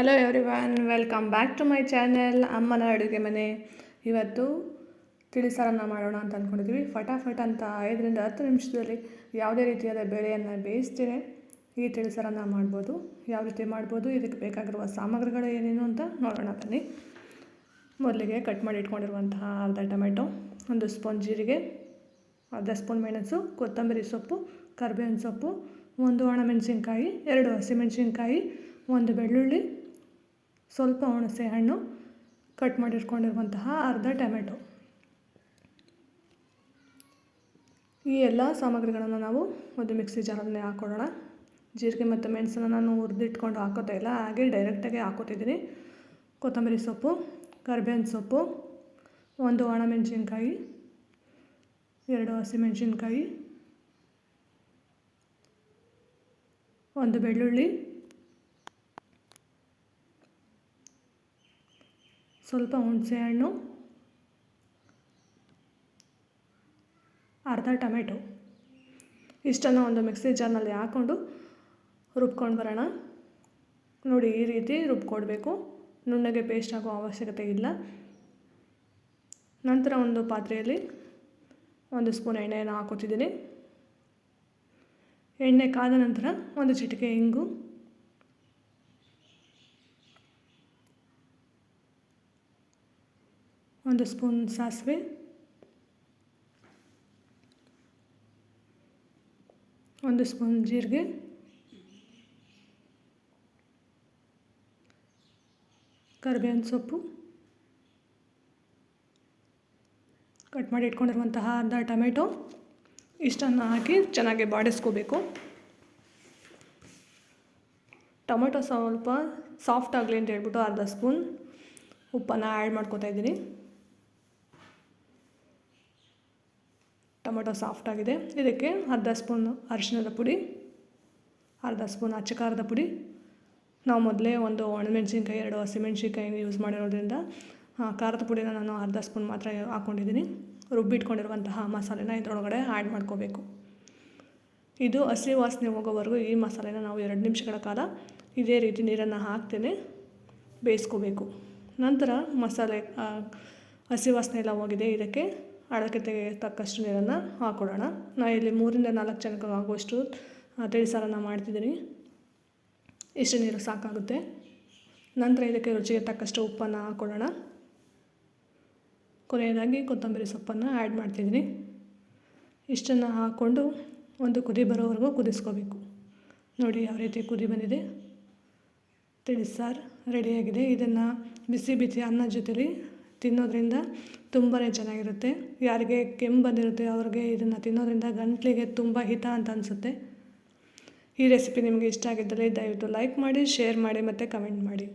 Hello everyone, welcome back to my channel ಅಮ್ಮನ ಅಡುಗೆ ಮನೆ. ಇವತ್ತು ತಿಳಿಸಾರನ್ನು ಮಾಡೋಣ ಅಂತ ಅಂದ್ಕೊಂಡಿದ್ದೀವಿ. ಫಟಾಫಟ್ ಅಂತ 5-10 ನಿಮಿಷದಲ್ಲಿ ಯಾವುದೇ ರೀತಿಯಾದ ಬೇಳೆಯನ್ನು ಬೇಯಿಸ್ತೀರಿ ಈ ತಿಳಿಸಾರನ್ನು ಮಾಡ್ಬೋದು. ಯಾವ ರೀತಿ ಮಾಡ್ಬೋದು, ಇದಕ್ಕೆ ಬೇಕಾಗಿರುವ ಸಾಮಗ್ರಿಗಳು ಏನೇನು ಅಂತ ನೋಡೋಣ ಬನ್ನಿ. ಮೊದಲಿಗೆ ಕಟ್ ಮಾಡಿ ಇಟ್ಕೊಂಡಿರುವಂತಹ ಅರ್ಧ ಟೊಮೆಟೊ, 1 ಸ್ಪೂನ್ ಜೀರಿಗೆ, ಅರ್ಧ ಸ್ಪೂನ್ ಮೆಣಸು, ಕೊತ್ತಂಬರಿ ಸೊಪ್ಪು, ಕರಿಬೇವಿನ ಸೊಪ್ಪು, 1 ಒಣಮೆಣಸಿನ್ಕಾಯಿ, 2 ಹಸಿಮೆಣಸಿನ್ಕಾಯಿ, 1 ಬೆಳ್ಳುಳ್ಳಿ, ಸ್ವಲ್ಪ ಹುಣಸೆ ಹಣ್ಣು, ಕಟ್ ಮಾಡಿಟ್ಕೊಂಡಿರುವಂತಹ ಅರ್ಧ ಟೊಮೆಟೊ. ಈ ಎಲ್ಲ ಸಾಮಗ್ರಿಗಳನ್ನು ನಾವು ಒಂದು ಮಿಕ್ಸಿ ಜಾರಲ್ಲಿ ಹಾಕೊಳ್ಳೋಣ. ಜೀರಿಗೆ ಮತ್ತು ಮೆಣಸನ್ನು ನಾನು ಹುರಿದಿಟ್ಕೊಂಡು ಹಾಕೋತಾ ಇಲ್ಲ, ಹಾಗೆ ಡೈರೆಕ್ಟಾಗಿ ಹಾಕೋತಿದ್ದೀನಿ. ಕೊತ್ತಂಬರಿ ಸೊಪ್ಪು, ಕರಿಬೇವಿನ ಸೊಪ್ಪು, 1 ಒಣಮೆಣಸಿನ್ಕಾಯಿ, 2 ಹಸಿಮೆಣಸಿನ್ಕಾಯಿ, 1 ಬೆಳ್ಳುಳ್ಳಿ, ಸ್ವಲ್ಪ ಹುಣಸೆ ಹಣ್ಣು, ಅರ್ಧ ಟೊಮೆಟೊ. ಇಷ್ಟನ್ನು ಒಂದು ಮಿಕ್ಸಿ ಜಾರ್ನಲ್ಲಿ ಹಾಕ್ಕೊಂಡು ರುಬ್ಕೊಂಡು ಬರೋಣ. ನೋಡಿ, ಈ ರೀತಿ ರುಬ್ಕೊಡ್ಬೇಕು, ನುಣ್ಣಗೆ ಪೇಸ್ಟ್ ಆಗೋ ಅವಶ್ಯಕತೆ ಇಲ್ಲ. ನಂತರ ಒಂದು ಪಾತ್ರೆಯಲ್ಲಿ 1 ಸ್ಪೂನ್ ಎಣ್ಣೆಯನ್ನು ಹಾಕೋತಿದ್ದೀನಿ. ಎಣ್ಣೆ ಕಾದ ನಂತರ 1 ಚಿಟಿಕೆ ಇಂಗು, 1 ಸ್ಪೂನ್ ಸಾಸಿವೆ, 1 ಸ್ಪೂನ್ ಜೀರಿಗೆ, ಕರಿಬೇವಿನ ಸೊಪ್ಪು, ಕಟ್ ಮಾಡಿ ಇಟ್ಕೊಂಡಿರುವಂತಹ ಅರ್ಧ ಟೊಮೆಟೊ. ಇಷ್ಟನ್ನು ಹಾಕಿ ಚೆನ್ನಾಗಿ ಬಾಡಿಸ್ಕೋಬೇಕು. ಟೊಮೆಟೊ ಸ್ವಲ್ಪ ಸಾಫ್ಟ್ ಆಗಲಿ ಅಂತ ಹೇಳ್ಬಿಟ್ಟು ಅರ್ಧ ಸ್ಪೂನ್ ಉಪ್ಪನ್ನು ಆ್ಯಡ್ ಮಾಡ್ಕೋತಾ ಇದ್ದೀನಿ. ಟೊಮೆಟೊ ಸಾಫ್ಟ್ ಆಗಿದೆ. ಇದಕ್ಕೆ ಅರ್ಧ ಸ್ಪೂನ್ ಅರಿಶಿಣದ ಪುಡಿ, ಅರ್ಧ ಸ್ಪೂನ್ ಅಚ್ಚ ಖಾರದ ಪುಡಿ. ನಾವು ಮೊದಲೇ 1 ಒಣಮೆಣಸಿನ್ಕಾಯಿ, 2 ಹಸಿಮೆಣಸಿನ್ಕಾಯಿನ ಯೂಸ್ ಮಾಡಿರೋದ್ರಿಂದ ಖಾರದ ಪುಡಿನ ನಾನು ಅರ್ಧ ಸ್ಪೂನ್ ಮಾತ್ರ ಹಾಕ್ಕೊಂಡಿದ್ದೀನಿ. ರುಬ್ಬಿಟ್ಕೊಂಡಿರುವಂತಹ ಮಸಾಲೆನ ಇದರೊಳಗಡೆ ಆ್ಯಡ್ ಮಾಡ್ಕೋಬೇಕು. ಇದು ಹಸಿ ವಾಸನೆ ಹೋಗೋವರೆಗೂ ಈ ಮಸಾಲೆನ ನಾವು 2 ನಿಮಿಷಗಳ ಕಾಲ ಇದೇ ರೀತಿ ನೀರನ್ನು ಹಾಕ್ತೇನೆ ಬೇಯಿಸ್ಕೋಬೇಕು. ನಂತರ ಮಸಾಲೆ ಹಸಿ ವಾಸನೆ ಎಲ್ಲ ಹೋಗಿದೆ. ಇದಕ್ಕೆ ಅಳತೆ ತಕ್ಕಷ್ಟು ನೀರನ್ನು ಹಾಕ್ಕೊಳ್ಳೋಣ. ನಾನು ಇಲ್ಲಿ 3-4 ಜನಕ್ಕೆ ಆಗುವಷ್ಟು ತಿಳಿಸಾರನ್ನು ಮಾಡ್ತಿದ್ದೀನಿ. ಇಷ್ಟು ನೀರು ಸಾಕಾಗುತ್ತೆ. ನಂತರ ಇದಕ್ಕೆ ರುಚಿಗೆ ತಕ್ಕಷ್ಟು ಉಪ್ಪನ್ನು ಹಾಕ್ಕೊಳ್ಳೋಣ. ಕೊನೆಯದಾಗಿ ಕೊತ್ತಂಬರಿ ಸೊಪ್ಪನ್ನು ಆ್ಯಡ್ ಮಾಡ್ತಿದ್ದೀನಿ. ಇಷ್ಟನ್ನು ಹಾಕ್ಕೊಂಡು ಒಂದು ಕುದಿ ಬರೋವರೆಗೂ ಕುದಿಸ್ಕೋಬೇಕು. ನೋಡಿ, ಯಾವ ರೀತಿ ಕುದಿ ಬಂದಿದೆ. ತಿಳಿಸಾರು ರೆಡಿಯಾಗಿದೆ. ಇದನ್ನು ಬಿಸಿ ಬಿಸಿ ಅನ್ನ ಜೊತೆಲಿ ತಿನ್ನೋದ್ರಿಂದ ತುಂಬಾ ಚೆನ್ನಾಗಿರುತ್ತೆ. ಯಾರಿಗೆ ಕೆಮ್ಮು ಬಂದಿರುತ್ತೆ ಅವ್ರಿಗೆ ಇದನ್ನು ತಿನ್ನೋದ್ರಿಂದ ಗಂಟಲಿಗೆ ತುಂಬ ಹಿತ ಅಂತ ಅನಿಸುತ್ತೆ. ಈ ರೆಸಿಪಿ ನಿಮಗೆ ಇಷ್ಟ ಆಗಿದ್ದರೆ ದಯವಿಟ್ಟು ಲೈಕ್ ಮಾಡಿ, ಶೇರ್ ಮಾಡಿ ಮತ್ತು ಕಮೆಂಟ್ ಮಾಡಿ.